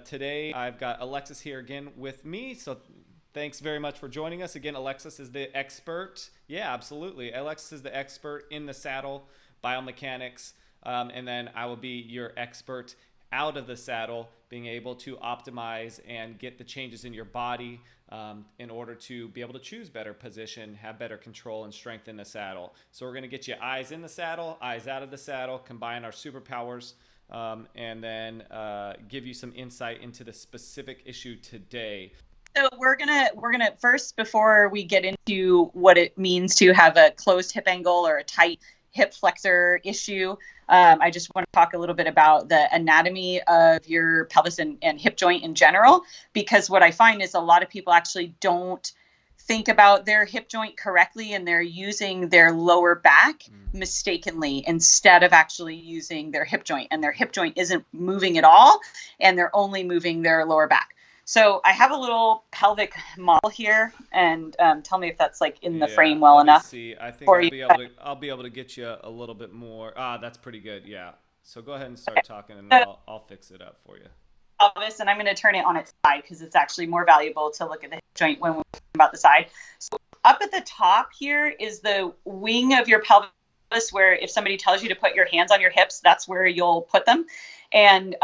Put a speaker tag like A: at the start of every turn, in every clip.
A: Today I've got Alexis here again with me. So thanks very much for joining us. Again, Alexis is the expert. Yeah, absolutely. Alexis is the expert in the saddle, biomechanics. And then I will be your expert out of the saddle, being able to optimize and get the changes in your body in order to be able to choose better position, have better control, and strength in the saddle. So we're going to get you eyes in the saddle, eyes out of the saddle, combine our superpowers, and then give you some insight into the specific issue today.
B: So we're gonna first, before we get into what it means to have a closed hip angle or a tight hip flexor issue, I just want to talk a little bit about the anatomy of your pelvis and hip joint in general, because what I find is a lot of people actually don't think about their hip joint correctly, and they're using their lower back mistakenly instead of actually using their hip joint, and their hip joint isn't moving at all, and they're only moving their lower back. So I have a little pelvic model here, and tell me if that's like in the frame well enough.
A: See, I think I'll be able to get you a little bit more. That's pretty good. Yeah. So go ahead and start talking, and I'll fix it up for you.
B: Pelvis, and I'm going to turn it on its side because it's actually more valuable to look at the hip joint when we're talking about the side. So up at the top here is the wing of your pelvis, where if somebody tells you to put your hands on your hips, that's where you'll put them. And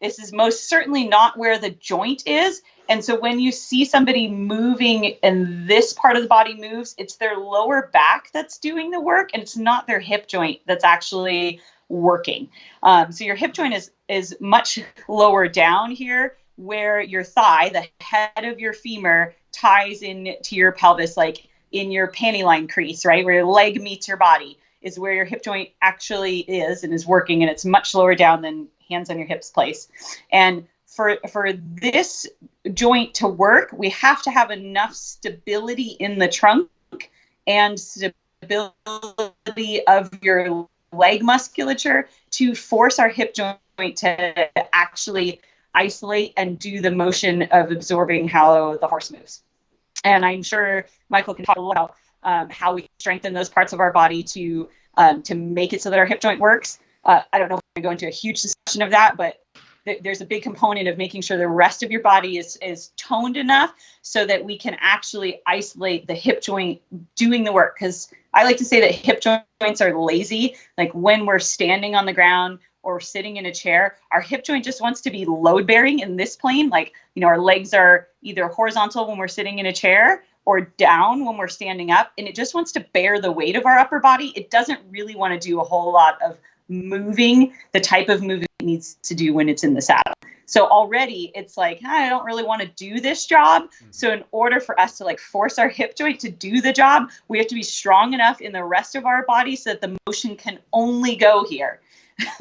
B: this is most certainly not where the joint is. And so when you see somebody moving and this part of the body moves, it's their lower back that's doing the work, and it's not their hip joint that's actually working. So your hip joint is much lower down here, where your thigh, the head of your femur, ties in to your pelvis, like in your panty line crease, right? Where your leg meets your body is where your hip joint actually is and is working, and it's much lower down than hands on your hips place. And for this joint to work, we have to have enough stability in the trunk and stability of your leg musculature to force our hip joint to actually isolate and do the motion of absorbing how the horse moves. And I'm sure Michael can talk a little about how we strengthen those parts of our body to make it so that our hip joint works. I don't know if we're going to go into a huge discussion of that, but there's a big component of making sure the rest of your body is toned enough so that we can actually isolate the hip joint doing the work. Because I like to say that hip joints are lazy. Like when we're standing on the ground or sitting in a chair, our hip joint just wants to be load bearing in this plane. Like, our legs are either horizontal when we're sitting in a chair or down when we're standing up, and it just wants to bear the weight of our upper body. It doesn't really want to do a whole lot of moving, the type of moving it needs to do when it's in the saddle. So already it's like, I don't really want to do this job. So in order for us to force our hip joint to do the job, we have to be strong enough in the rest of our body so that the motion can only go here.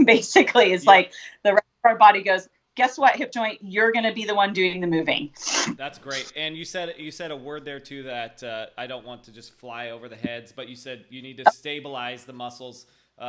B: Basically, it's like the rest of our body goes, guess what, hip joint, you're going to be the one doing the moving.
A: That's great. And you said a word there too that I don't want to just fly over the heads, but you said you need to stabilize the muscles.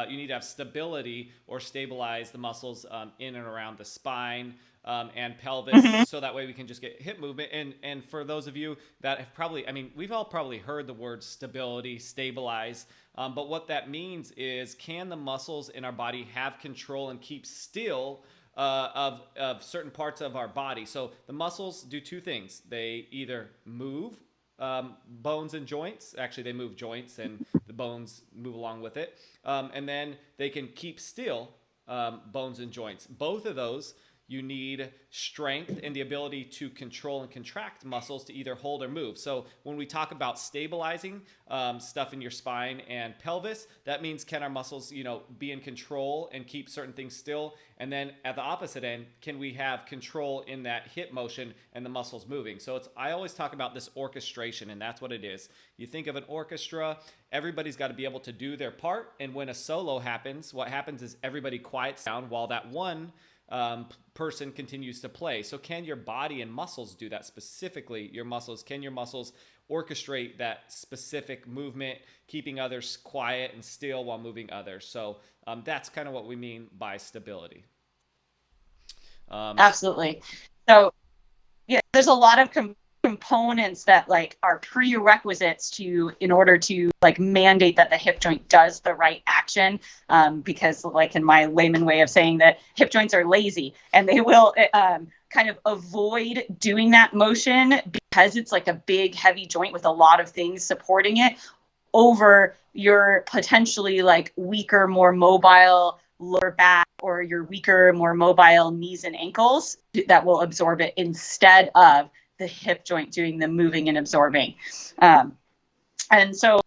A: You need to have stability or stabilize the muscles in and around the spine and pelvis, so that way we can just get hip movement. And for those of you that have probably, we've all probably heard the word stability, stabilize, but what that means is, can the muscles in our body have control and keep still of certain parts of our body? So the muscles do two things. They either move bones and joints. Actually, they move joints and the bones move along with it. And then they can keep still bones and joints. Both of those, you need strength and the ability to control and contract muscles to either hold or move. So when we talk about stabilizing stuff in your spine and pelvis, that means, can our muscles, be in control and keep certain things still? And then at the opposite end, can we have control in that hip motion and the muscles moving? So I always talk about this orchestration, and that's what it is. You think of an orchestra, everybody's got to be able to do their part. And when a solo happens, what happens is everybody quiets down while that one person continues to play. So can your body and muscles do that? Specifically your muscles? Can your muscles orchestrate that specific movement, keeping others quiet and still while moving others? So that's kind of what we mean by stability.
B: Absolutely. So yeah, there's a lot of components that are prerequisites in order to mandate that the hip joint does the right action, because in my layman way of saying that hip joints are lazy, and they will kind of avoid doing that motion because it's like a big, heavy joint with a lot of things supporting it over your potentially like weaker, more mobile lower back or your weaker, more mobile knees and ankles that will absorb it instead of the hip joint doing the moving and absorbing. And so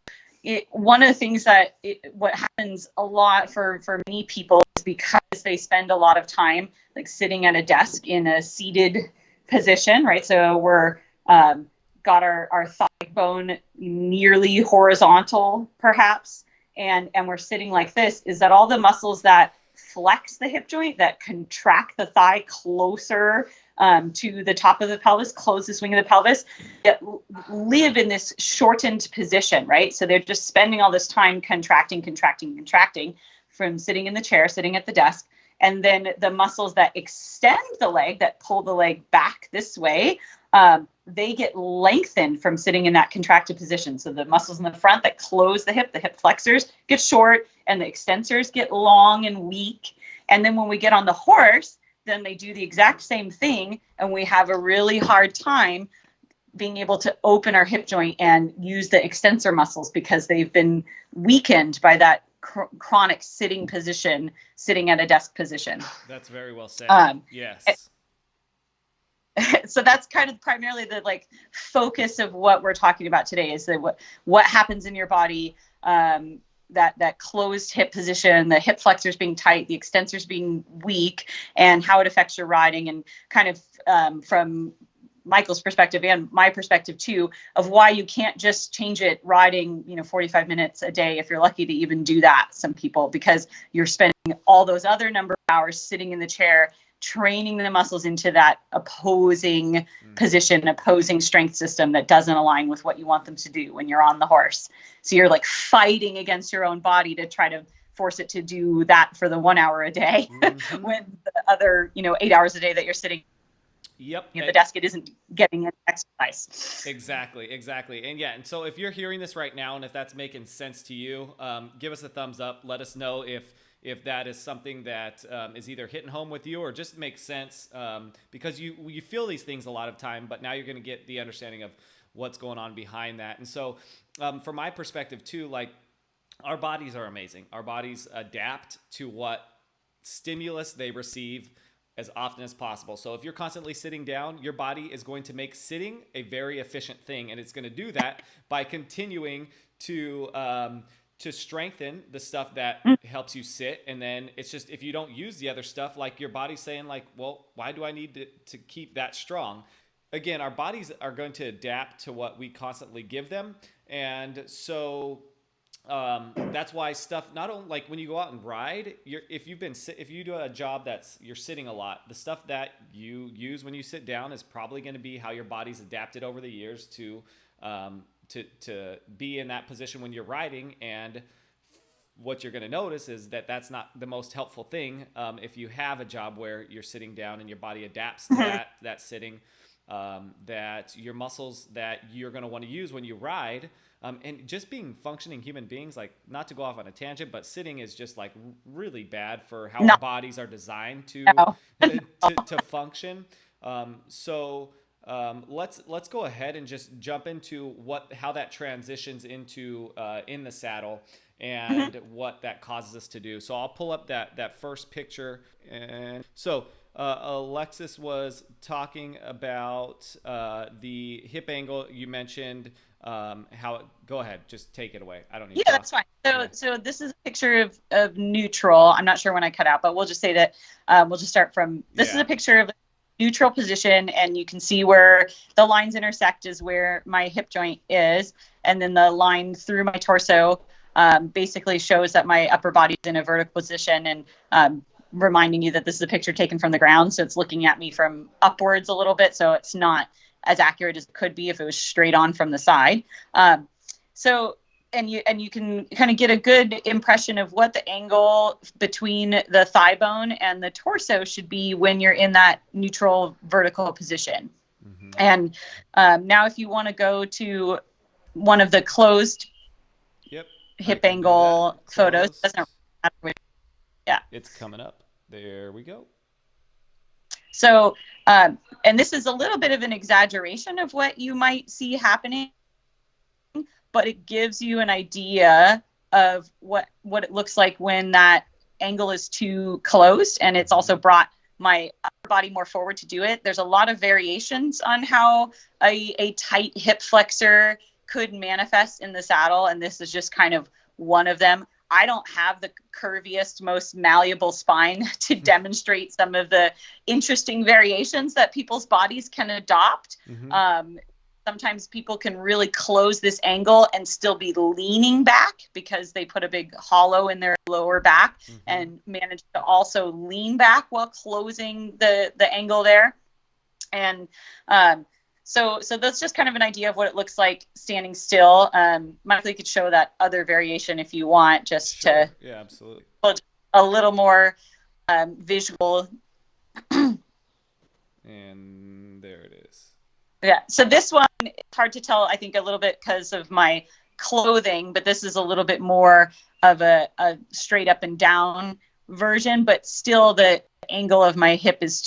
B: one of the things that what happens a lot for many people is because they spend a lot of time like sitting at a desk in a seated position, right? So we're got our thigh bone nearly horizontal, perhaps, and we're sitting like this, is that all the muscles that flex the hip joint, that contract the thigh closer to the top of the pelvis, close the swing of the pelvis, that live in this shortened position, right? So they're just spending all this time contracting from sitting in the chair, sitting at the desk. And then the muscles that extend the leg, that pull the leg back this way, they get lengthened from sitting in that contracted position. So the muscles in the front that close the hip flexors get short and the extensors get long and weak. And then when we get on the horse, then they do the exact same thing. And we have a really hard time being able to open our hip joint and use the extensor muscles because they've been weakened by that chronic sitting position, sitting at a desk position.
A: That's very well said. Yes.
B: So that's kind of primarily the like focus of what we're talking about today, is that what happens in your body, that closed hip position, the hip flexors being tight, the extensors being weak, and how it affects your riding, and kind of from Michael's perspective and my perspective too, of why you can't just change it riding, 45 minutes a day, if you're lucky to even do that, some people, because you're spending all those other number of hours sitting in the chair, training the muscles into that opposing position, opposing strength system that doesn't align with what you want them to do when you're on the horse. So you're like fighting against your own body to try to force it to do that for the 1 hour a day, when the other, 8 hours a day that you're sitting at the desk, it isn't getting an exercise.
A: Exactly. And so if you're hearing this right now, and if that's making sense to you, give us a thumbs up. Let us know if that is something that is either hitting home with you or just makes sense, because you feel these things a lot of time, but now you're going to get the understanding of what's going on behind that. And so from my perspective too, like, our bodies are amazing. Our bodies adapt to what stimulus they receive as often as possible. So if you're constantly sitting down, your body is going to make sitting a very efficient thing, and it's going to do that by continuing to strengthen the stuff that helps you sit. And then it's just, if you don't use the other stuff, like your body's saying like, well, why do I need to keep that strong? Again, our bodies are going to adapt to what we constantly give them. And so that's why stuff, not only like when you go out and ride, if you do a job you're sitting a lot, the stuff that you use when you sit down is probably going to be how your body's adapted over the years to be in that position when you're riding. And what you're going to notice is that that's not the most helpful thing. If you have a job where you're sitting down and your body adapts to that sitting, that your muscles that you're going to want to use when you ride, and just being functioning human beings, like, not to go off on a tangent, but sitting is just like really bad for how our bodies are designed to function. So let's go ahead and just jump into how that transitions into in the saddle and what that causes us to do. So I'll pull up that first picture. And so Alexis was talking about the hip angle. You mentioned go ahead, just take it away. I don't need to.
B: That's fine. So this is a picture of neutral. I'm not sure when I cut out, but we'll just say that we'll just start from, this is a picture of neutral position, and you can see where the lines intersect is where my hip joint is, and then the line through my torso basically shows that my upper body is in a vertical position, and reminding you that this is a picture taken from the ground, so it's looking at me from upwards a little bit, so it's not as accurate as it could be if it was straight on from the side. And you can kind of get a good impression of what the angle between the thigh bone and the torso should be when you're in that neutral vertical position. And now if you want to go to one of the closed hip angle photos, doesn't matter which,
A: it's coming up. There we go.
B: So, and this is a little bit of an exaggeration of what you might see happening, but it gives you an idea of what it looks like when that angle is too closed, and it's also brought my upper body more forward to do it. There's a lot of variations on how a tight hip flexor could manifest in the saddle, and this is just kind of one of them. I don't have the curviest, most malleable spine to demonstrate some of the interesting variations that people's bodies can adopt. Sometimes people can really close this angle and still be leaning back because they put a big hollow in their lower back and manage to also lean back while closing the angle there. And so that's just kind of an idea of what it looks like standing still. Michael, you could show that other variation if you want, just to
A: absolutely
B: put a little more visual.
A: And there it is.
B: Yeah, so this one, it's hard to tell, I think, a little bit because of my clothing, but this is a little bit more of a straight up and down version, but still the angle of my hip is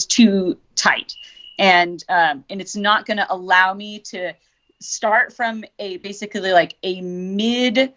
B: too tight. And it's not going to allow me to start from basically like a mid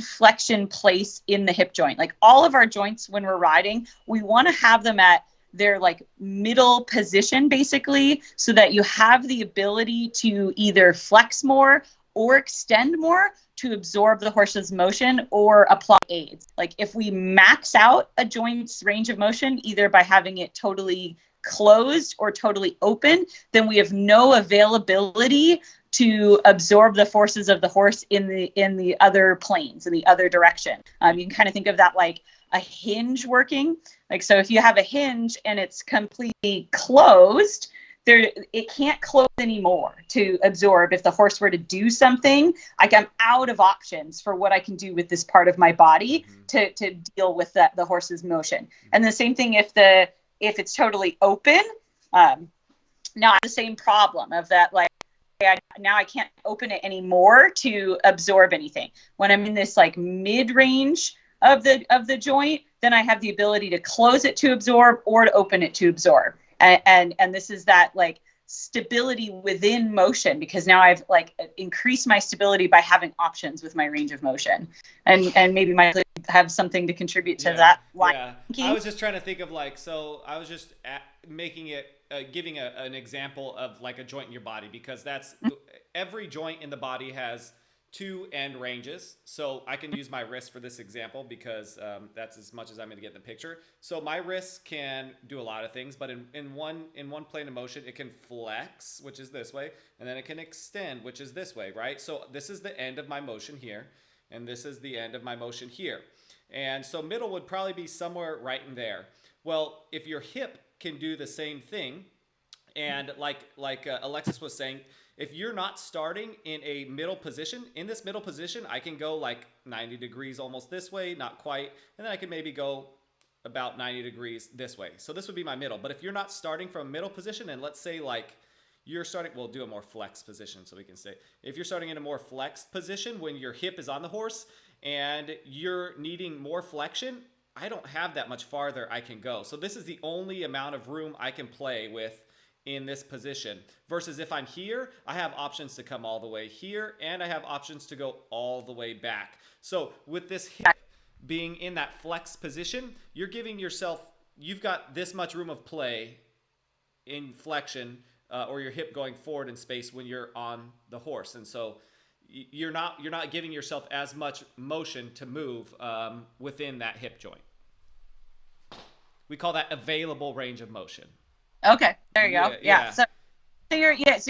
B: flexion place in the hip joint. Like all of our joints when we're riding, we want to have them at their like middle position basically, so that you have the ability to either flex more or extend more to absorb the horse's motion or apply aids. Like if we max out a joint's range of motion, either by having it totally closed or totally open, then we have no availability to absorb the forces of the horse in the other planes, in the other direction. You can kind of think of that like a hinge working. Like, so if you have a hinge and it's completely closed, it can't close anymore to absorb. If the horse were to do something, like I'm out of options for what I can do with this part of my body to deal with the horse's motion. And the same thing if it's totally open, now the same problem of that, like, now I can't open it anymore to absorb anything. When I'm in this like mid-range of the joint, then I have the ability to close it to absorb or to open it to absorb. And this is that like stability within motion, because now I've like increased my stability by having options with my range of motion. And maybe Mike have something to contribute to that line.
A: Yeah. I was just trying to think of like, so I was just making it, giving an example of like a joint in your body, because that's every joint in the body has two end ranges. So I can use my wrist for this example because that's as much as I'm going to get in the picture. So my wrist can do a lot of things, but in one plane of motion, it can flex, which is this way, and then it can extend, which is this way, right? So this is the end of my motion here, and this is the end of my motion here. And so middle would probably be somewhere right in there. Well, if your hip can do the same thing, and like Alexis was saying, if you're not starting in a middle position, in this middle position, I can go like 90 degrees almost this way, not quite, and then I can maybe go about 90 degrees this way. So this would be my middle. But if you're not starting from a middle position, and let's say like you're starting, we'll do a more flexed position so we can say, if you're starting in a more flexed position when your hip is on the horse and you're needing more flexion, I don't have that much farther I can go. So this is the only amount of room I can play with in this position, versus if I'm here, I have options to come all the way here, and I have options to go all the way back. So with this hip being in that flex position, you're giving yourself, you've got this much room of play in flexion, or your hip going forward in space when you're on the horse. And so you're not giving yourself as much motion to move within that hip joint. We call that available range of motion.
B: Okay, there you go. Yeah. So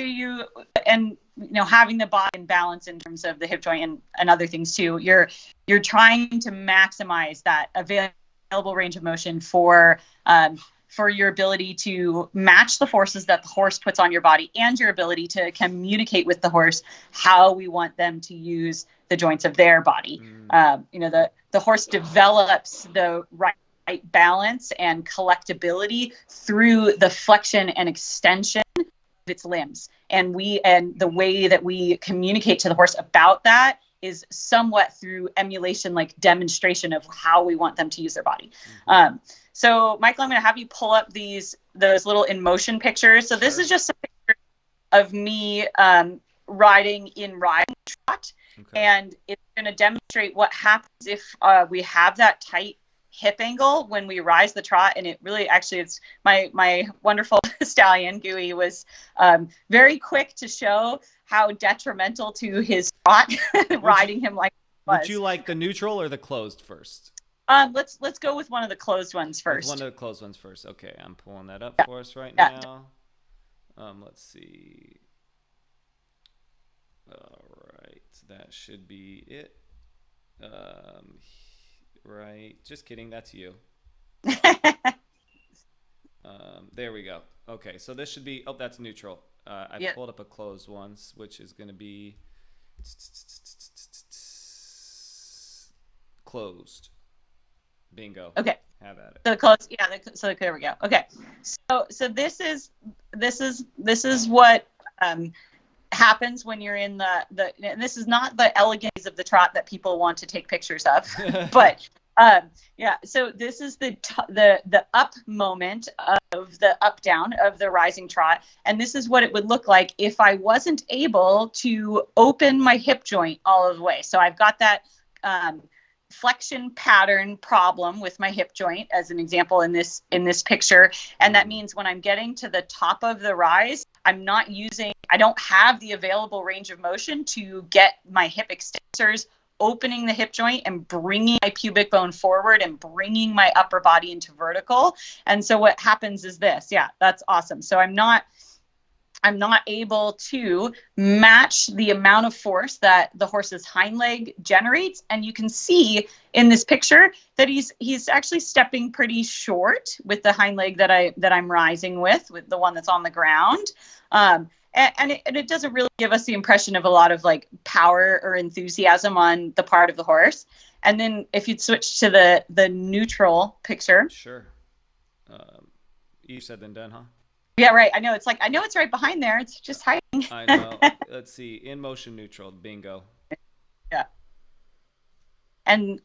B: you and having the body in balance in terms of the hip joint and other things too. You're trying to maximize that available range of motion for your ability to match the forces that the horse puts on your body, and your ability to communicate with the horse how we want them to use the joints of their body. The horse develops the right balance and collectability through the flexion and extension of its limbs. And the way that we communicate to the horse about that is somewhat through emulation, like demonstration of how we want them to use their body. So Michael, I'm going to have you pull up those little in motion pictures. So this is just a picture of me riding in riding trot. Okay. And it's going to demonstrate what happens if we have that tight hip angle when we rise the trot. And it really, actually, it's my wonderful stallion, Gooey, was very quick to show how detrimental to his trot riding him like was.
A: Would you like the neutral or the closed first?
B: Let's go with one of the closed ones first.
A: With one of the closed ones first. Okay, I'm pulling that up for us right now. Let's see. All right, that should be it. Right, just kidding, that's you. There we go. Okay, so this should be, that's neutral. I pulled up a closed ones, which is going to be closed. Bingo.
B: Okay.
A: Have at it.
B: So close. Yeah. So there we go. Okay. So this is what happens when you're in the. And this is not the elegance of the trot that people want to take pictures of, but yeah. So this is the up moment of the up down of the rising trot, and this is what it would look like if I wasn't able to open my hip joint all of the way. So I've got that. Flexion pattern problem with my hip joint as an example in this picture, and that means when I'm getting to the top of the rise, I don't have the available range of motion to get my hip extensors opening the hip joint and bringing my pubic bone forward and bringing my upper body into vertical. And so what happens is this. Yeah, that's awesome. So I'm not able to match the amount of force that the horse's hind leg generates. And you can see in this picture that he's actually stepping pretty short with the hind leg that I'm rising with the one that's on the ground. And it doesn't really give us the impression of a lot of like power or enthusiasm on the part of the horse. And then if you'd switch to the neutral picture.
A: Sure. Easier said than done, huh?
B: Yeah, right. I know it's right behind there. It's just hiding.
A: I know. Let's see. In motion neutral. Bingo.
B: Yeah. And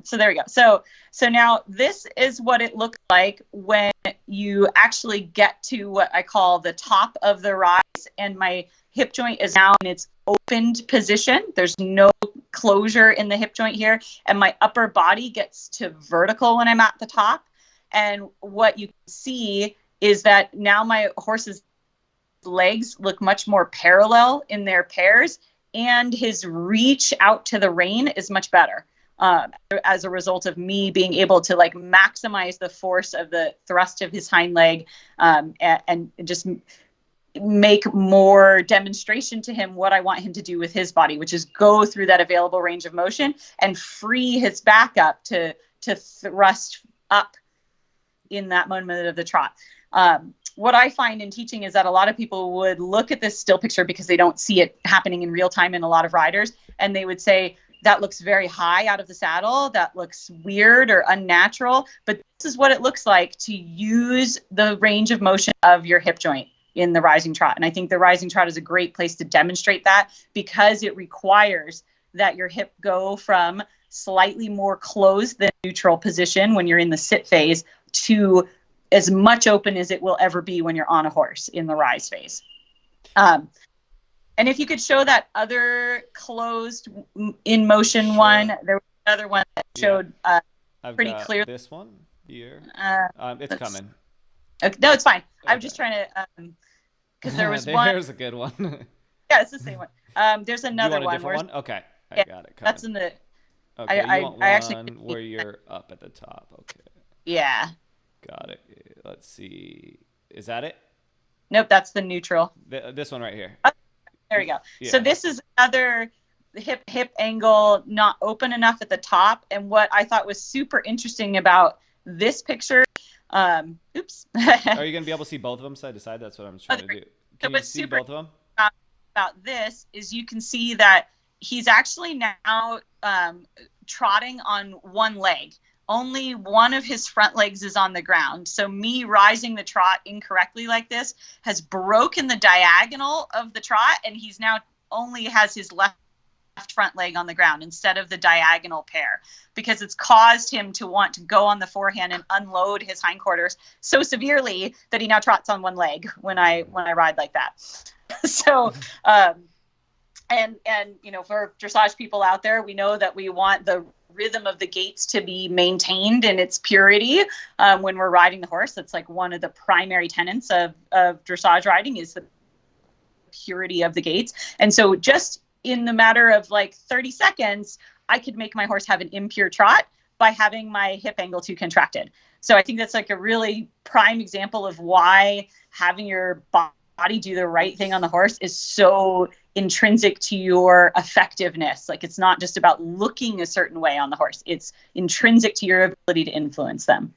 B: so there we go. So now this is what it looks like when you actually get to what I call the top of the rise, and my hip joint is now in its opened position. There's no closure in the hip joint here, and my upper body gets to vertical when I'm at the top. And what you can see is that now my horse's legs look much more parallel in their pairs, and his reach out to the rein is much better as a result of me being able to like maximize the force of the thrust of his hind leg and just make more demonstration to him what I want him to do with his body, which is go through that available range of motion and free his back up to thrust up in that moment of the trot. What I find in teaching is that a lot of people would look at this still picture because they don't see it happening in real time in a lot of riders, and they would say, that looks very high out of the saddle, that looks weird or unnatural, but this is what it looks like to use the range of motion of your hip joint in the rising trot. And I think the rising trot is a great place to demonstrate that, because it requires that your hip go from slightly more closed than neutral position when you're in the sit phase to as much open as it will ever be when you're on a horse in the rise phase. And if you could show that other closed in motion one, there was another one that showed pretty clearly.
A: This one here. It's coming.
B: Okay, no, it's fine. Okay. I'm just trying to, because there was one.
A: There's a good one.
B: Yeah, it's the same one. There's another one.
A: One? Okay, I got it.
B: That's in the.
A: Okay, I want one actually where you're up at the top. Okay.
B: Yeah.
A: Got it. Let's see. Is that it?
B: Nope, that's the neutral.
A: This one right here.
B: Oh, there we go. Yeah. So this is another hip angle not open enough at the top. And what I thought was super interesting about this picture, oops.
A: Are you going to be able to see both of them side to side? That's what I'm trying to do. Can you see both of them?
B: About this is you can see that he's actually now trotting on one leg. Only one of his front legs is on the ground. So me rising the trot incorrectly like this has broken the diagonal of the trot, and he's now only has his left front leg on the ground instead of the diagonal pair, because it's caused him to want to go on the forehand and unload his hindquarters so severely that he now trots on one leg when I ride like that. So, and for dressage people out there, we know that we want the rhythm of the gaits to be maintained in its purity when we're riding the horse. That's like one of the primary tenets of dressage riding, is the purity of the gaits. And so just in the matter of like 30 seconds, I could make my horse have an impure trot by having my hip angle too contracted. So I think that's like a really prime example of why having your body do the right thing on the horse is so intrinsic to your effectiveness. Like, it's not just about looking a certain way on the horse. It's intrinsic to your ability to influence them.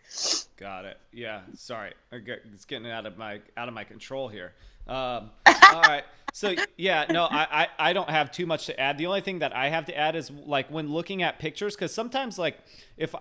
A: Got it. Yeah. Sorry. It's getting out of my control here. All right. So yeah, no, I don't have too much to add. The only thing that I have to add is like when looking at pictures, because sometimes like if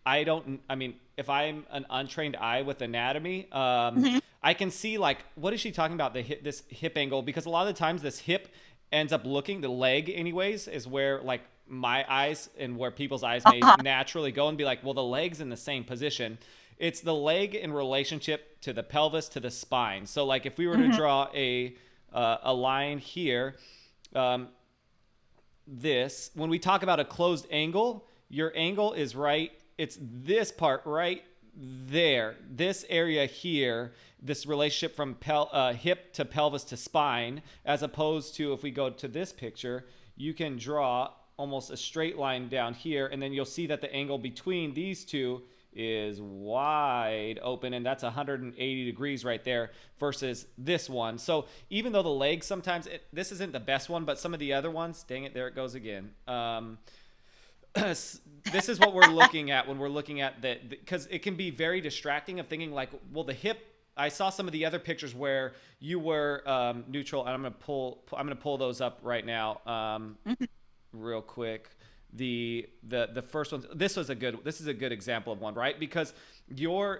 A: I'm an untrained eye with anatomy, I can see like, what is she talking about, this hip angle? Because a lot of the times this hip ends up looking, the leg anyways, is where like my eyes and where people's eyes may naturally go and be like, well, the leg's in the same position. It's the leg in relationship to the pelvis, to the spine. So like if we were to draw a line here, when we talk about a closed angle, your angle is right. It's this part right there, this area here, this relationship from hip to pelvis to spine, as opposed to if we go to this picture, you can draw almost a straight line down here, and then you'll see that the angle between these two is wide open, and that's 180 degrees right there versus this one. So even though the leg sometimes, this isn't the best one, but some of the other ones, dang it, there it goes again. This is what we're looking at when we're looking at because it can be very distracting of thinking like, well, the hip, I saw some of the other pictures where you were neutral, and I'm gonna pull those up right now real quick. The first one, this is a good example of one, right? Because your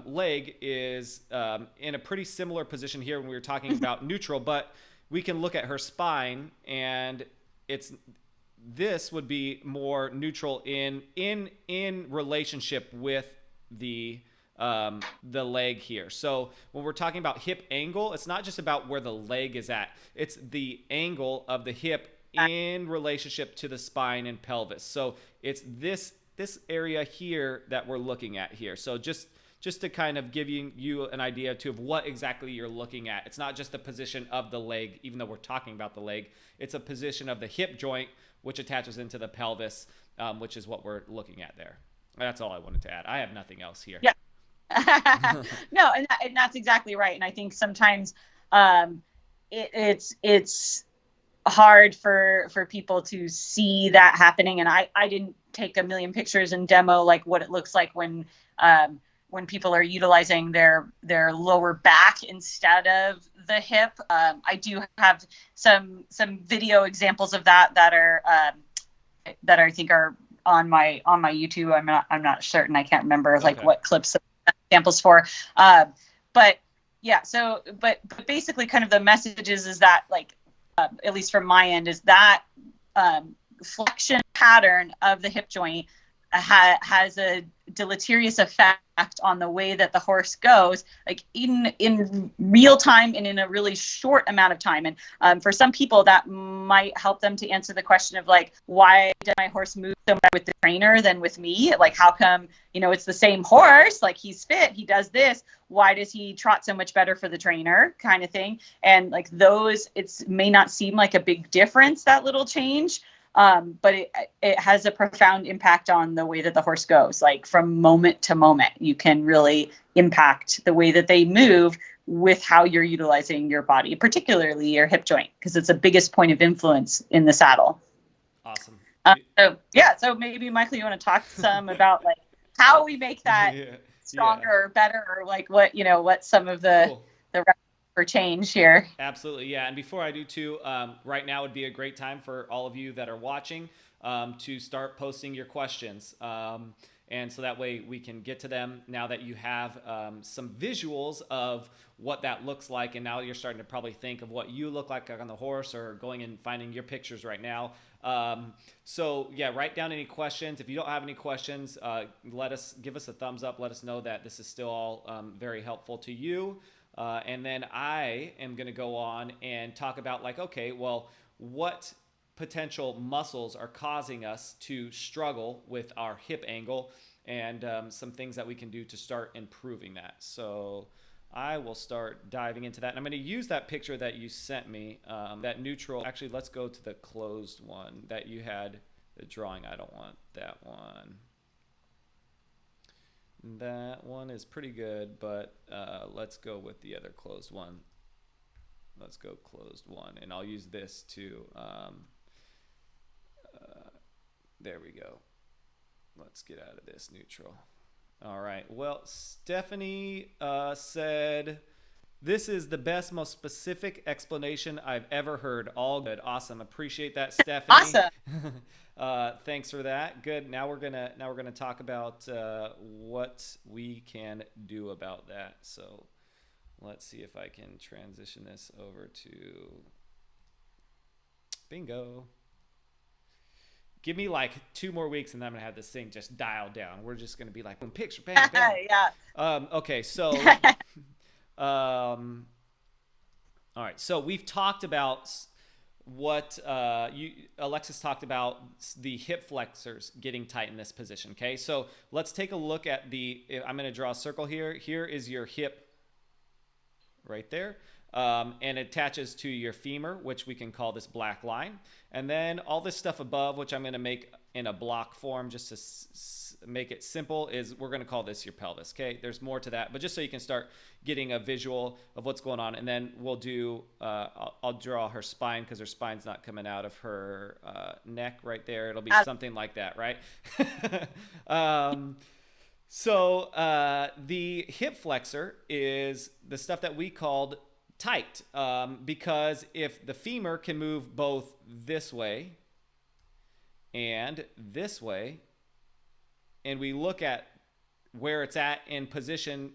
A: leg is in a pretty similar position here when we were talking about neutral, but we can look at her spine, and this would be more neutral in relationship with the leg here. So when we're talking about hip angle, it's not just about where the leg is at, it's the angle of the hip in relationship to the spine and pelvis. So it's this area here that we're looking at here. So just to kind of give you an idea too of what exactly you're looking at. It's not just the position of the leg, even though we're talking about the leg. It's a position of the hip joint, which attaches into the pelvis, which is what we're looking at there. That's all I wanted to add. I have nothing else here.
B: Yeah. No, and that's exactly right. And I think sometimes it's hard for people to see that happening. And I didn't take a million pictures and demo like what it looks like when people are utilizing their lower back instead of the hip. I do have some video examples of that are that I think are on my YouTube. I'm not certain. I can't remember like what clips examples for. But yeah. So but basically, kind of the message is that like at least from my end, is that flexion pattern of the hip joint has a deleterious effect on the way that the horse goes, like in real time and in a really short amount of time. And for some people, that might help them to answer the question of like, why did my horse move so much with the trainer than with me? Like, how come, it's the same horse, like he's fit, he does this, why does he trot so much better for the trainer, kind of thing. And like those, it may not seem like a big difference, that little change, but it has a profound impact on the way that the horse goes. Like from moment to moment, you can really impact the way that they move with how you're utilizing your body, particularly your hip joint, because it's the biggest point of influence in the saddle.
A: Awesome.
B: So maybe Michael, you want to talk some about like how we make that stronger or better, or like what some of the for change here.
A: Absolutely, yeah. And before I do too, right now would be a great time for all of you that are watching to start posting your questions. And so that way we can get to them now that you have some visuals of what that looks like. And now you're starting to probably think of what you look like on the horse, or going and finding your pictures right now. So yeah, write down any questions. If you don't have any questions, give us a thumbs up. Let us know that this is still all very helpful to you. And then I am going to go on and talk about, like, okay, well, what potential muscles are causing us to struggle with our hip angle, and some things that we can do to start improving that. So I will start diving into that. And I'm going to use that picture that you sent me, that neutral. Actually, let's go to the closed one that you had, the drawing. I don't want that one. That one is pretty good, but let's go with the other closed one. Let's go closed one, and I'll use this to, there we go. Let's get out of this neutral. All right. Well, Stephanie said, this is the best, most specific explanation I've ever heard. All good. Awesome. Appreciate that, Stephanie.
B: Awesome.
A: Thanks for that. Good. Now we're gonna talk about what we can do about that. So let's see if I can transition this over to bingo. Give me like 2 more weeks, and then I'm gonna have this thing just dialed down. We're just gonna be like, boom, picture, bam, bam.
B: Yeah.
A: Okay, so, all right. So we've talked about what Alexis talked about, the hip flexors getting tight in this position. Okay, so let's take a look at I'm gonna draw a circle here. Here is your hip, right there. And it attaches to your femur, which we can call this black line. And then all this stuff above, which I'm going to make in a block form just to make it simple, is we're going to call this your pelvis. Okay, there's more to that, but just so you can start getting a visual of what's going on. And then we'll do, I'll draw her spine, because her spine's not coming out of her neck right there. It'll be something like that, right? So the hip flexor is the stuff that we called tight, because if the femur can move both this way and this way, and we look at where it's at in position,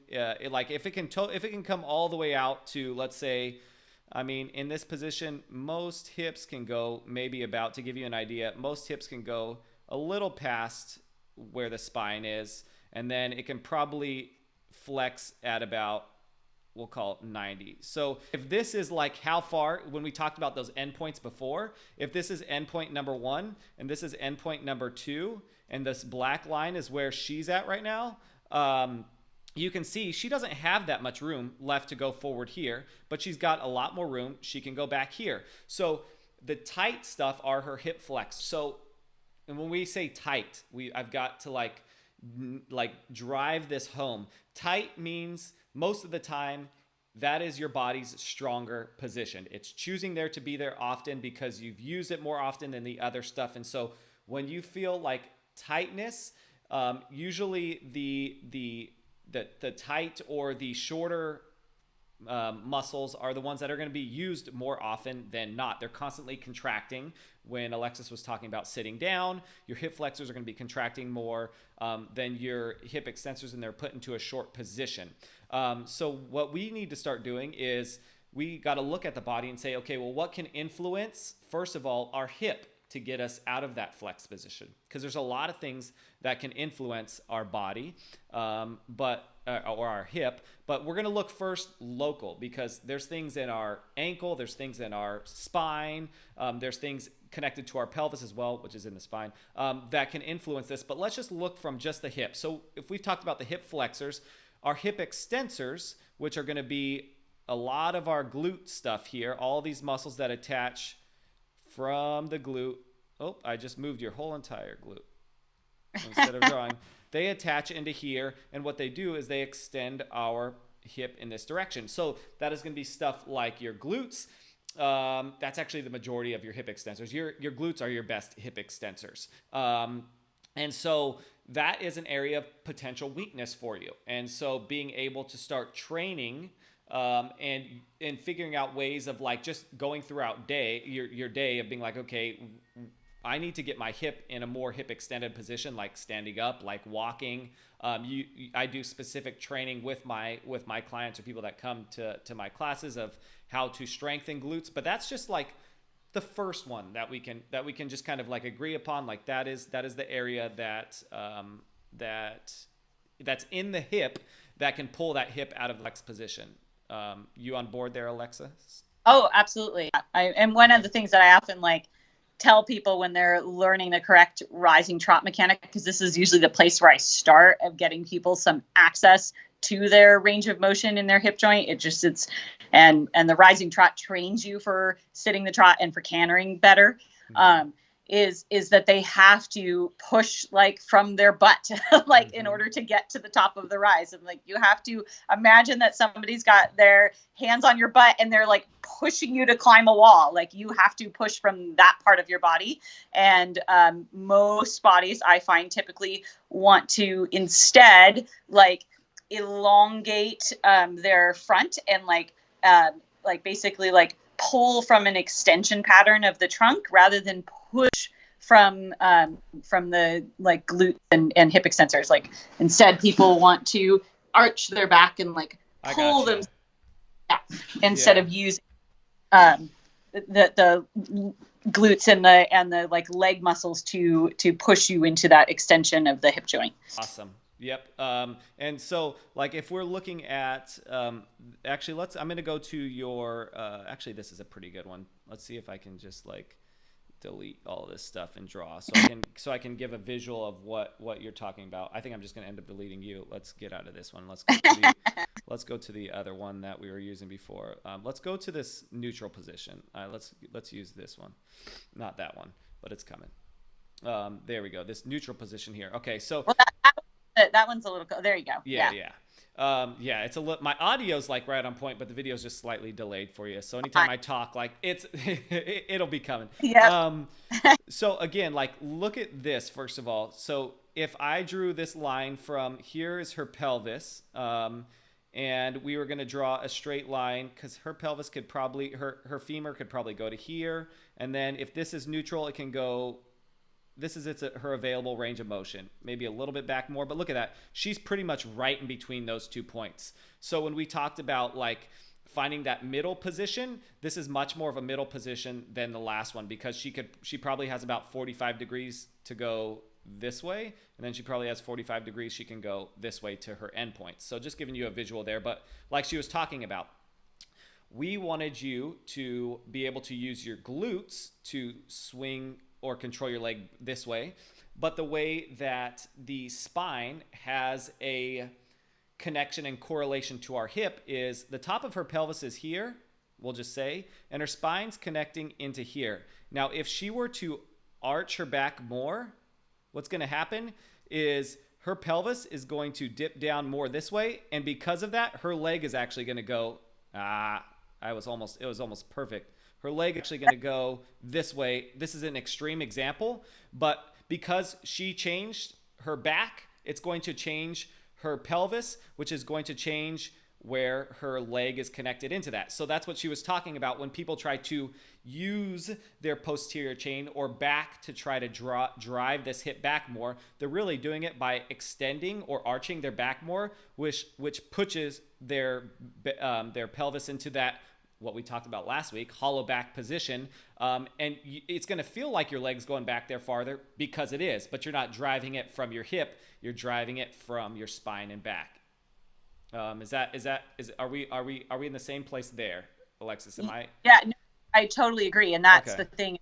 A: like if it can come all the way out to, let's say, I mean, in this position, most hips can go maybe about, to give you an idea, most hips can go a little past where the spine is, and then it can probably flex at about, we'll call it 90. So if this is like how far, when we talked about those endpoints before, if this is endpoint number 1 and this is endpoint number 2, and this black line is where she's at right now, you can see she doesn't have that much room left to go forward here, but she's got a lot more room. She can go back here. So the tight stuff are her hip flex. So, and when we say tight, I've got to like drive this home. Tight means most of the time that is your body's stronger position. It's choosing there to be there often because you've used it more often than the other stuff. And so when you feel like tightness, usually the tight or the shorter muscles are the ones that are going to be used more often than not. They're constantly contracting. When Alexis was talking about sitting down, your hip flexors are going to be contracting more than your hip extensors, and they're put into a short position. So what we need to start doing is we got to look at the body and say, okay, well, what can influence, first of all, our hip to get us out of that flex position? Because there's a lot of things that can influence our body, or our hip, but we're going to look first local, because there's things in our ankle, there's things in our spine, there's things connected to our pelvis as well, which is in the spine, that can influence this. But let's just look from just the hip. So if we've talked about the hip flexors, our hip extensors, which are going to be a lot of our glute stuff here, all these muscles that attach from the glute. Oh, I just moved your whole entire glute instead of drawing. They attach into here, and what they do is they extend our hip in this direction. So that is going to be stuff like your glutes. That's actually the majority of your hip extensors. Your glutes are your best hip extensors. And so that is an area of potential weakness for you. And so being able to start training and figuring out ways of like just going throughout your day of being like, okay, I need to get my hip in a more hip extended position, like standing up, like walking. I do specific training with my clients or people that come to my classes of how to strengthen glutes. But that's just like the first one that we can just kind of like agree upon. Like that is the area that's in the hip that can pull that hip out of the flex position. You on board there, Alexa?
B: Oh, absolutely. And one of the things that I often like tell people when they're learning the correct rising trot mechanic, because this is usually the place where I start of getting people some access to their range of motion in their hip joint. And the rising trot trains you for sitting the trot and for cantering better. Is that they have to push like from their butt, like in order to get to the top of the rise. And like, you have to imagine that somebody's got their hands on your butt and they're like pushing you to climb a wall. Like you have to push from that part of your body. And most bodies I find typically want to instead like elongate their front and like basically like pull from an extension pattern of the trunk rather than push from the like glutes and hip extensors. Like instead people want to arch their back and like pull them instead of using the glutes and the like leg muscles to push you into that extension of the hip joint.
A: Awesome. Yep. And so like if we're looking at actually I'm going to go to your actually this is a pretty good one. Let's see if I can just like delete all this stuff and draw so I can give a visual of what you're talking about. I think I'm just going to end up deleting you. Let's get out of this one. Let's go to the other one that we were using before. Let's go to this neutral position. Let's use this one. Not that one, but it's coming. There we go. This neutral position here. Okay. So
B: that one's a little, there you go.
A: Yeah. It's my audio's like right on point, but the video's just slightly delayed for you. So anytime I talk, like it'll be coming.
B: Yeah.
A: So again, like look at this first of all. So if I drew this line from here is her pelvis, and we were going to draw a straight line because her pelvis could probably, her femur could probably go to here. And then if this is neutral, it can go, this is her available range of motion, maybe a little bit back more, but look at that. She's pretty much right in between those 2 points. So when we talked about like finding that middle position, this is much more of a middle position than the last one because she probably has about 45 degrees to go this way. And then she probably has 45 degrees. She can go this way to her endpoints. So just giving you a visual there, but like she was talking about, we wanted you to be able to use your glutes to swing or control your leg this way. But the way that the spine has a connection and correlation to our hip is the top of her pelvis is here, we'll just say, and her spine's connecting into here. Now, if she were to arch her back more, what's going to happen is her pelvis is going to dip down more this way. And because of that, her leg is actually going to go, it was almost perfect. Her leg actually going to go this way. This is an extreme example, but because she changed her back, it's going to change her pelvis, which is going to change where her leg is connected into that. So that's what she was talking about when people try to use their posterior chain or back to try to drive this hip back more. They're really doing it by extending or arching their back more, which pushes their pelvis into that, what we talked about last week, hollow back position. And it's going to feel like your leg's going back there farther because it is, but you're not driving it from your hip. You're driving it from your spine and back. Are we in the same place there, Alexis?
B: Yeah, no, I totally agree. And that's the thing.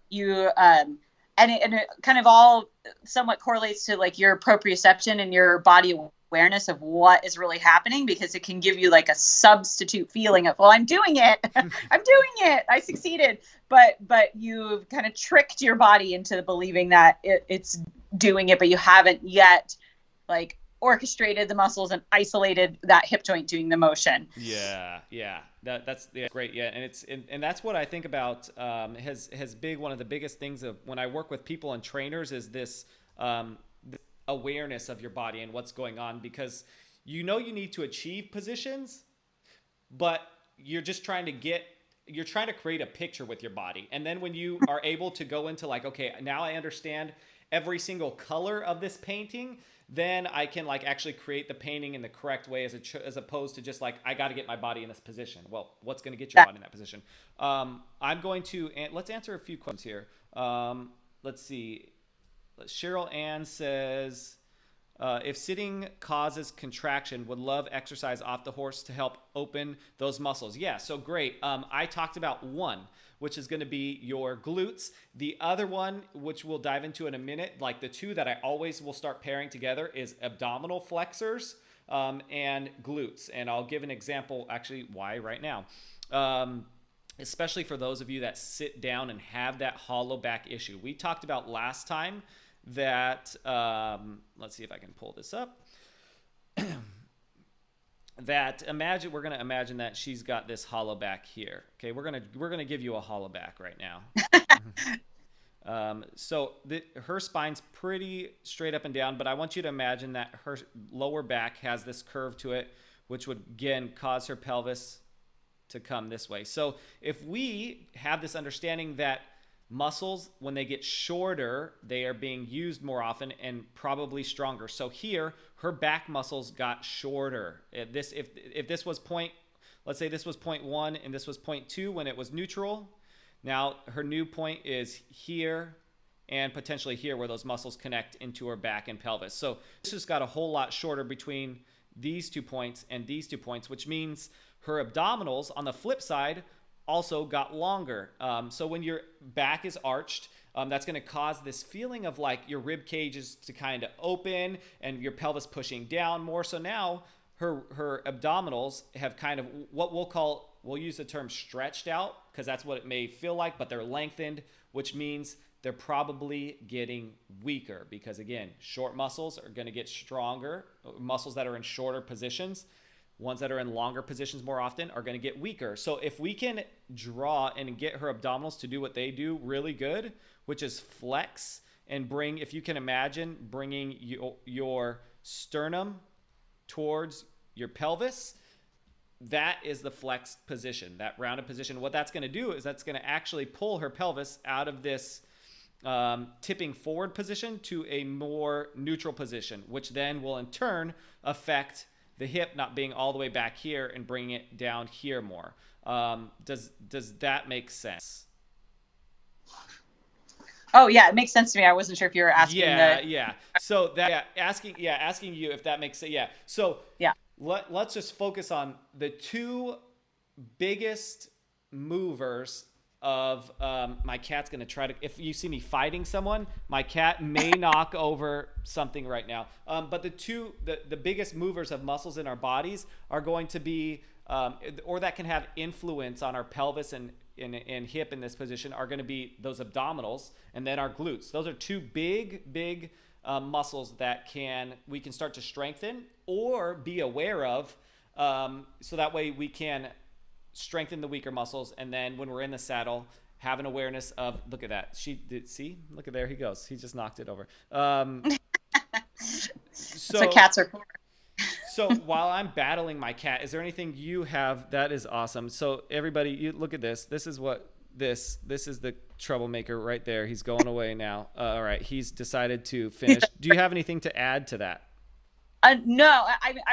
B: You, and it kind of all somewhat correlates to like your proprioception and your body awareness of what is really happening, because it can give you like a substitute feeling of, well, I'm doing it. I'm doing it. I succeeded. But you've kind of tricked your body into believing that it's doing it, but you haven't yet like orchestrated the muscles and isolated that hip joint doing the motion.
A: Yeah. That's great. Yeah. And that's what I think about, has big, one of the biggest things of when I work with people and trainers is this, awareness of your body and what's going on, because you need to achieve positions, but you're just trying to get you're trying to create a picture with your body. And then when you are able to go into like, okay, now I understand every single color of this painting, then I can like actually create the painting in the correct way as opposed to just like, I got to get my body in this position. Well, what's going to get your body in that position? I'm going to, let's answer a few questions here. Let's see. Cheryl Ann says, if sitting causes contraction, would love exercise off the horse to help open those muscles. Yeah, so great. I talked about one, which is going to be your glutes. The other one, which we'll dive into in a minute, like the two that I always will start pairing together, is abdominal flexors and glutes. And I'll give an example, actually, why right now. Especially for those of you that sit down and have that hollow back issue. We talked about last time that, let's see if I can pull this up. That we're going to imagine that she's got this hollow back here. Okay, we're going to give you a hollow back right now. So her spine's pretty straight up and down, but I want you to imagine that her lower back has this curve to it, which would again cause her pelvis to come this way. So if we have this understanding that muscles, when they get shorter, they are being used more often and probably stronger. So here, her back muscles got shorter. If this was let's say this was 0.1 and this was 0.2 when it was neutral. Now her new point is here and potentially here where those muscles connect into her back and pelvis. So this just got a whole lot shorter between these 2 points and these 2 points, which means her abdominals on the flip side also got longer. So when your back is arched, that's going to cause this feeling of like your rib cage is to kind of open and your pelvis pushing down more. So now her abdominals have kind of what we'll use the term stretched out, because that's what it may feel like, but they're lengthened, which means they're probably getting weaker, because again, short muscles are going to get stronger. Muscles that are in shorter positions, ones that are in longer positions more often, are going to get weaker. So if we can draw and get her abdominals to do what they do really good, which is flex and bring, if you can imagine, bringing your sternum towards your pelvis, that is the flex position, that rounded position. What that's going to do is that's going to actually pull her pelvis out of this tipping forward position to a more neutral position, which then will in turn affect the hip not being all the way back here and bringing it down here more. Does that make sense?
B: Oh yeah, it makes sense to me. I wasn't sure if you were asking.
A: Yeah. So asking you if that makes sense. Yeah. So
B: yeah,
A: let's just focus on the two biggest movers of my cat's going to try to, if you see me fighting someone, my cat may knock over something right now. But the biggest movers of muscles in our bodies are going to be, or that can have influence on our pelvis and hip in this position, are going to be those abdominals and then our glutes. Those are two big muscles that we can start to strengthen or be aware of, so that way we can strengthen the weaker muscles, and then when we're in the saddle, have an awareness of, look at that. See? Look at there he goes. He just knocked it over.
B: So cats are poor.
A: So while I'm battling my cat, is there anything you have that is awesome? So everybody, you look at this. This is the troublemaker right there. He's going away now. All right, he's decided to finish. Do you have anything to add to that?
B: No,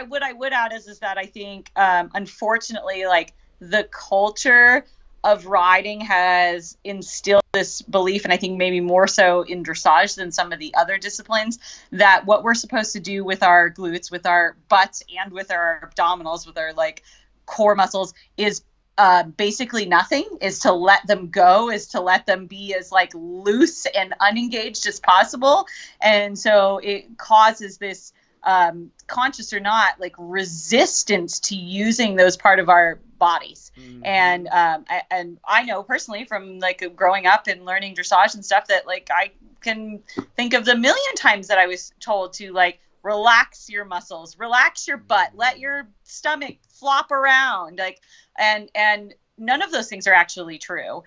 B: what I would add is that I think, unfortunately, like, the culture of riding has instilled this belief, and I think maybe more so in dressage than some of the other disciplines, that what we're supposed to do with our glutes, with our butts, and with our abdominals, with our like core muscles, is basically nothing, is to let them go, is to let them be as like loose and unengaged as possible. And so it causes this conscious or not, like resistance to using those part of our bodies. Mm-hmm. And I know personally from like growing up and learning dressage and stuff that like I can think of the million times that I was told to like relax your muscles, relax your butt, let your stomach flop around, like, and none of those things are actually true.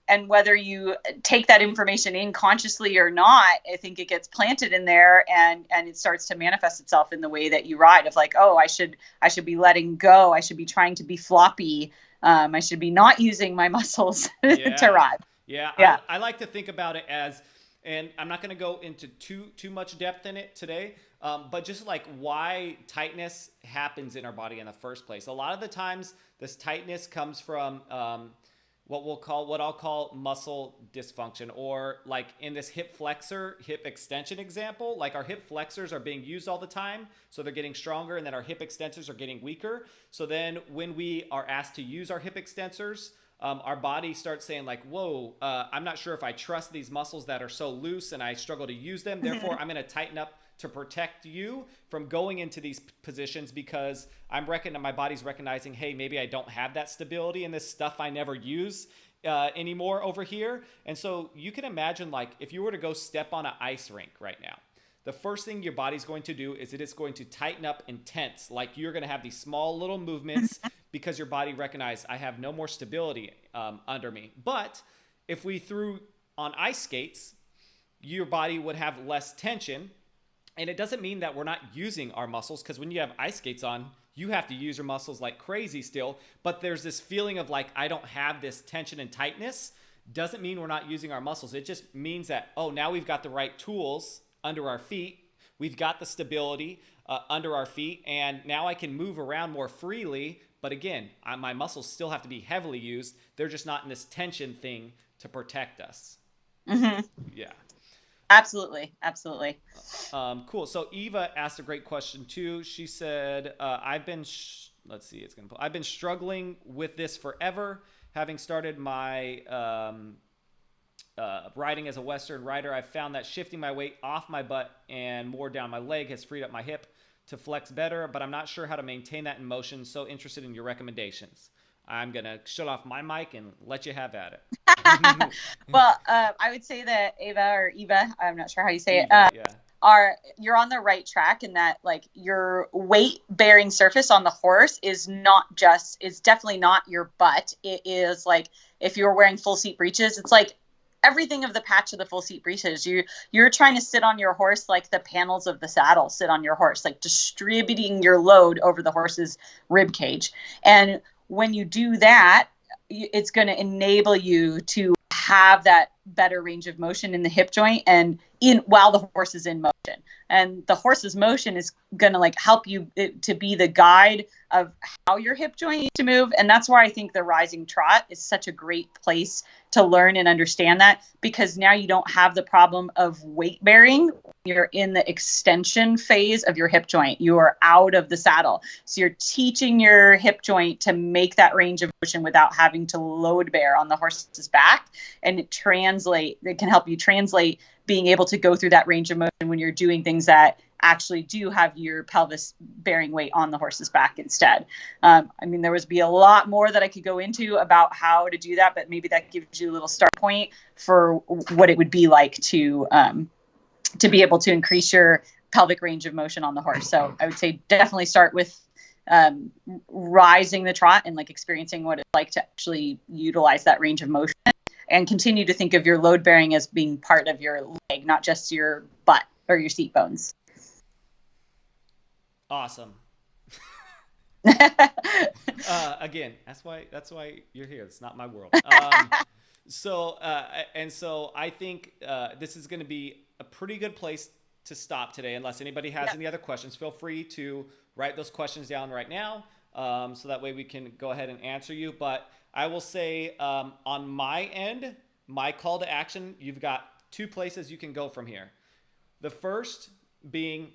B: And whether you take that information in consciously or not, I think it gets planted in there, and it starts to manifest itself in the way that you ride, of like, oh, I should be letting go. I should be trying to be floppy. I should be not using my muscles to
A: Yeah.
B: rise.
A: Yeah.
B: Yeah.
A: I like to think about it as, and I'm not going to go into too much depth in it today, but just like why tightness happens in our body in the first place. A lot of the times, this tightness comes from what I'll call muscle dysfunction, or like in this hip flexor, hip extension example, like our hip flexors are being used all the time, so they're getting stronger, and then our hip extensors are getting weaker. So then when we are asked to use our hip extensors, our body starts saying like, whoa, I'm not sure if I trust these muscles that are so loose and I struggle to use them. Therefore, I'm going to tighten up to protect you from going into these positions, because my body's recognizing, hey, maybe I don't have that stability in this stuff I never use anymore over here. And so you can imagine, like, if you were to go step on an ice rink right now, the first thing your body's going to do is it is going to tighten up and tense. Like, you're going to have these small little movements because your body recognizes, I have no more stability under me. But if we threw on ice skates, your body would have less tension. And it doesn't mean that we're not using our muscles, because when you have ice skates on, you have to use your muscles like crazy still. But there's this feeling of like, I don't have this tension and tightness. Doesn't mean we're not using our muscles. It just means that, oh, now we've got the right tools under our feet. We've got the stability under our feet. And now I can move around more freely. But again, my muscles still have to be heavily used. They're just not in this tension thing to protect us.
B: Mm-hmm.
A: Yeah.
B: Absolutely. Absolutely.
A: Cool. So Eva asked a great question too. She said, I've been struggling with this forever. Having started my riding as a Western rider, I've found that shifting my weight off my butt and more down my leg has freed up my hip to flex better, but I'm not sure how to maintain that in motion. So interested in your recommendations. I'm going to shut off my mic and let you have at it.
B: Well, I would say that Eva, I'm not sure how you say it,
A: Yeah.
B: you're on the right track in that, like, your weight bearing surface on the horse is definitely not your butt. It is like, if you're wearing full seat breeches, it's like everything of the patch of the full seat breeches. You're trying to sit on your horse like the panels of the saddle sit on your horse, like distributing your load over the horse's rib cage. And when you do that, it's going to enable you to have that better range of motion in the hip joint and while the horse is in motion. And the horse's motion is going to like help you to be the guide of how your hip joint needs to move. And that's why I think the rising trot is such a great place to learn and understand that, because now you don't have the problem of weight bearing. You're in the extension phase of your hip joint. You are out of the saddle. So you're teaching your hip joint to make that range of motion without having to load bear on the horse's back. And it can help you translate being able to go through that range of motion when you're doing things that actually do have your pelvis bearing weight on the horse's back instead. I mean, there would be a lot more that I could go into about how to do that, but maybe that gives you a little start point for what it would be like to be able to increase your pelvic range of motion on the horse. So I would say definitely start with rising the trot and like experiencing what it's like to actually utilize that range of motion, and continue to think of your load bearing as being part of your leg, not just your butt or your seat bones.
A: Awesome. Again, that's why you're here. It's not my world. So I think this is going to be a pretty good place to stop today. Unless anybody has any other questions, feel free to write those questions down right now, so that way we can go ahead and answer you. But I will say, on my end, my call to action, you've got two places you can go from here. The first being,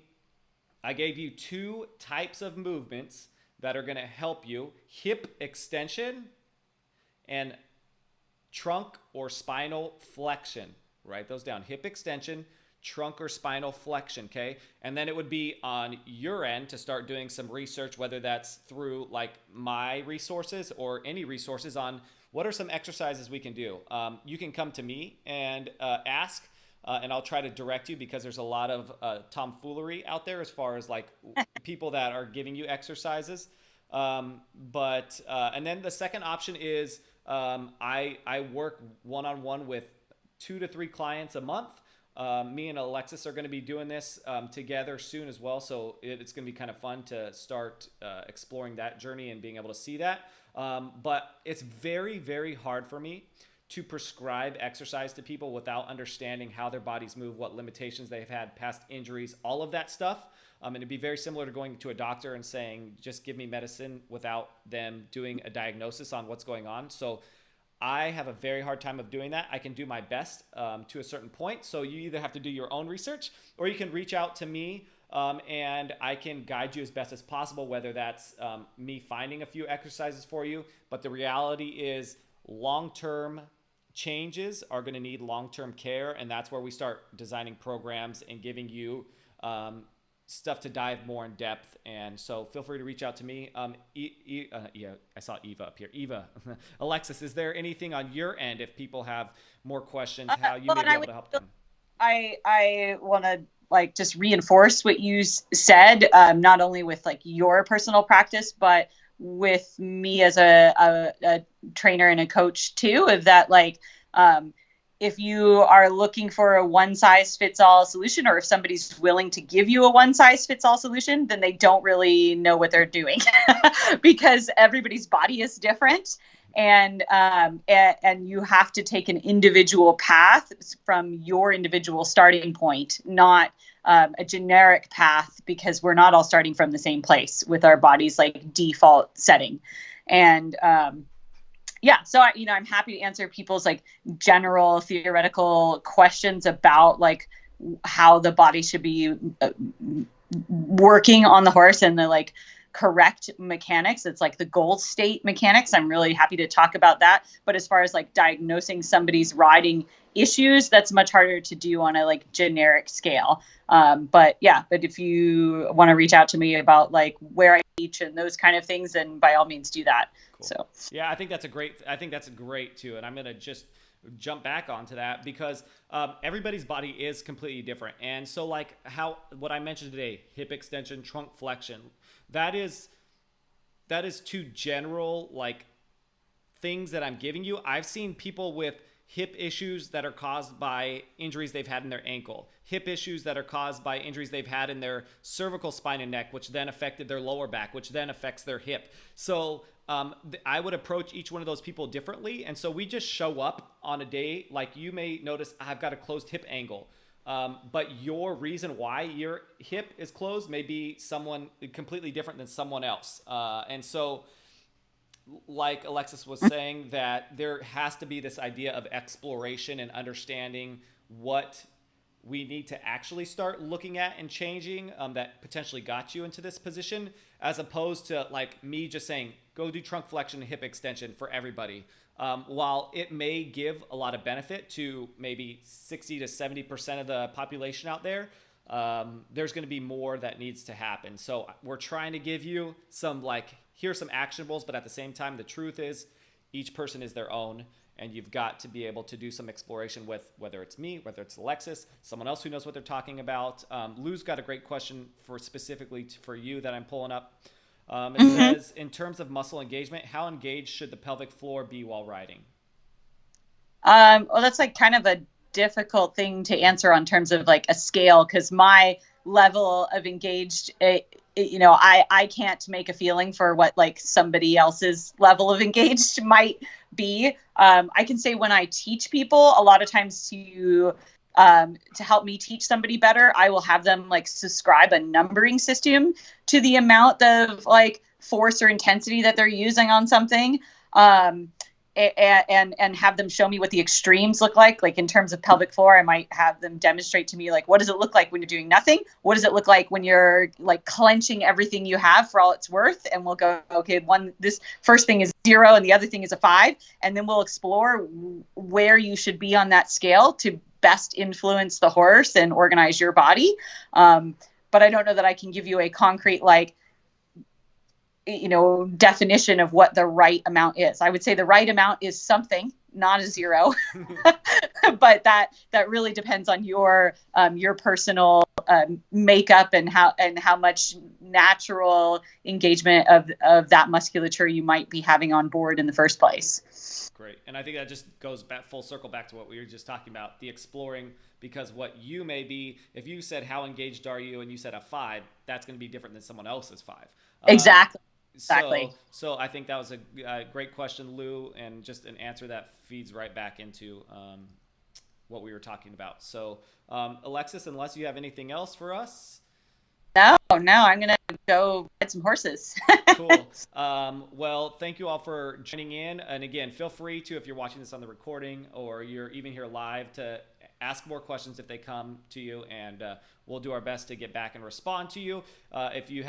A: I gave you two types of movements that are going to help you: hip extension and trunk or spinal flexion. Write those down: hip extension, trunk or spinal flexion. Okay. And then it would be on your end to start doing some research, whether that's through like my resources or any resources on what are some exercises we can do. You can come to me and ask, and I'll try to direct you, because there's a lot of tomfoolery out there as far as like people that are giving you exercises. And then the second option is I work one-on-one with 2 to 3 clients a month. Me and Alexis are going to be doing this together soon as well. So it's going to be kind of fun to start exploring that journey and being able to see that. But it's very, very hard for me to prescribe exercise to people without understanding how their bodies move, what limitations they've had, past injuries, all of that stuff. And it'd be very similar to going to a doctor and saying, just give me medicine without them doing a diagnosis on what's going on. So I have a very hard time of doing that. I can do my best to a certain point. So you either have to do your own research or you can reach out to me and I can guide you as best as possible, whether that's me finding a few exercises for you. But the reality is long-term changes are going to need long-term care. And that's where we start designing programs and giving you stuff to dive more in depth. And so feel free to reach out to me. Yeah, I saw Eva up here. Eva, Alexis, is there anything on your end if people have more questions, how you may be able to help them?
B: I want to like just reinforce what you said, not only with like your personal practice, but with me as a trainer and a coach too, of that, like, if you are looking for a one size fits all solution, or if somebody's willing to give you a one size fits all solution, then they don't really know what they're doing because everybody's body is different. And you have to take an individual path from your individual starting point, not a generic path, because we're not all starting from the same place with our body's like default setting. And, yeah, so I'm happy to answer people's like general theoretical questions about like how the body should be working on the horse and the like correct mechanics. It's like the goal state mechanics. I'm really happy to talk about that. But as far as like diagnosing somebody's riding issues, that's much harder to do on a like generic scale. But if you want to reach out to me about like where I teach and those kind of things, then by all means do that.
A: Cool.
B: So
A: yeah, I think that's great too. And I'm going to just jump back onto that because everybody's body is completely different. And so like what I mentioned today, hip extension, trunk flexion, that is two general like things that I'm giving you. I've seen people with hip issues that are caused by injuries they've had in their ankle, hip issues that are caused by injuries they've had in their cervical spine and neck, which then affected their lower back, which then affects their hip. So I would approach each one of those people differently. And so we just show up on a day, like you may notice I've got a closed hip angle. But your reason why your hip is closed may be someone completely different than someone else. And so like Alexis was saying, that there has to be this idea of exploration and understanding what we need to actually start looking at and changing that potentially got you into this position, as opposed to like me just saying, go do trunk flexion and hip extension for everybody. While it may give a lot of benefit to maybe 60 to 70% of the population out there, there's going to be more that needs to happen. So we're trying to give you some like, here's some actionables, but at the same time, the truth is each person is their own, and you've got to be able to do some exploration with whether it's me, whether it's Alexis, someone else who knows what they're talking about. Lou's got a great question specifically for you that I'm pulling up. It says, in terms of muscle engagement, how engaged should the pelvic floor be while riding?
B: Well, that's like kind of a difficult thing to answer on terms of like a scale, because my level of engaged, I can't make a feeling for what like somebody else's level of engaged might be. I can say when I teach people, a lot of times to help me teach somebody better, I will have them like subscribe a numbering system to the amount of like force or intensity that they're using on something. And have them show me what the extremes look like. Like in terms of pelvic floor, I might have them demonstrate to me, like, what does it look like when you're doing nothing? What does it look like when you're like clenching everything you have for all it's worth? And we'll go, okay, this first thing is 0 and the other thing is a 5. And then we'll explore where you should be on that scale to best influence the horse and organize your body. But I don't know that I can give you a concrete, like, definition of what the right amount is. I would say the right amount is something, not a zero, but that really depends on your personal makeup and how much natural engagement of that musculature you might be having on board in the first place.
A: Great. And I think that just goes back full circle back to what we were just talking about, the exploring, because what you may be, if you said how engaged are you and you said a 5, that's going to be different than someone else's 5.
B: Exactly. Exactly.
A: So I think that was a great question, Lou, and just an answer that feeds right back into what we were talking about. So Alexis, unless you have anything else for us.
B: No, I'm going to go ride some horses.
A: Cool. Well, thank you all for joining in. And again, feel free to, if you're watching this on the recording or you're even here live, to ask more questions if they come to you, and we'll do our best to get back and respond to you. If you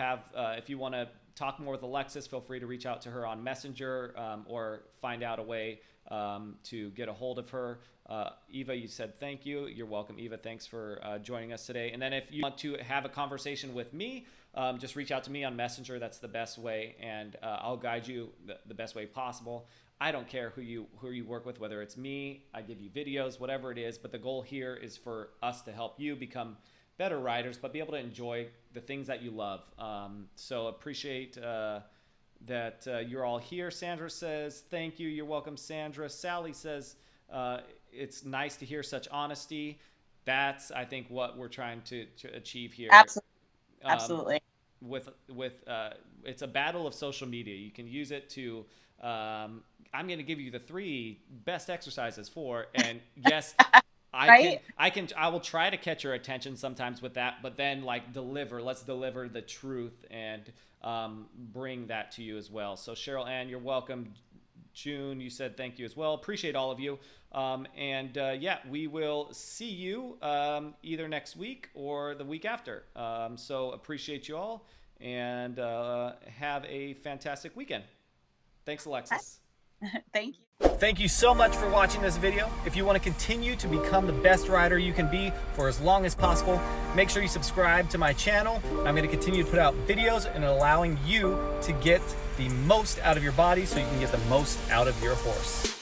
A: want to talk more with Alexis, feel free to reach out to her on Messenger or find out a way to get a hold of her. Eva, you said thank you. You're welcome, Eva. Thanks for joining us today. And then if you want to have a conversation with me, just reach out to me on Messenger. That's the best way, and I'll guide you the best way possible. I don't care who you work with, whether it's me, I give you videos, whatever it is. But the goal here is for us to help you become better riders, but be able to enjoy the things that you love. So appreciate that you're all here. Sandra says, thank you. You're welcome, Sandra. Sally says, it's nice to hear such honesty. That's, I think, what we're trying to achieve here.
B: Absolutely.
A: With it's a battle of social media. You can use it to, I'm going to give you the 3 best exercises for, and yes, I will try to catch your attention sometimes with that, but then let's deliver the truth and bring that to you as well. So Cheryl Ann, you're welcome. June, you said thank you as well. Appreciate all of you. Yeah, we will see you either next week or the week after. So appreciate you all, and have a fantastic weekend. Thanks, Alexis.
B: Thank you.
A: Thank you so much for watching this video. If you want to continue to become the best rider you can be for as long as possible, make sure you subscribe to my channel. I'm going to continue to put out videos and allowing you to get the most out of your body so you can get the most out of your horse.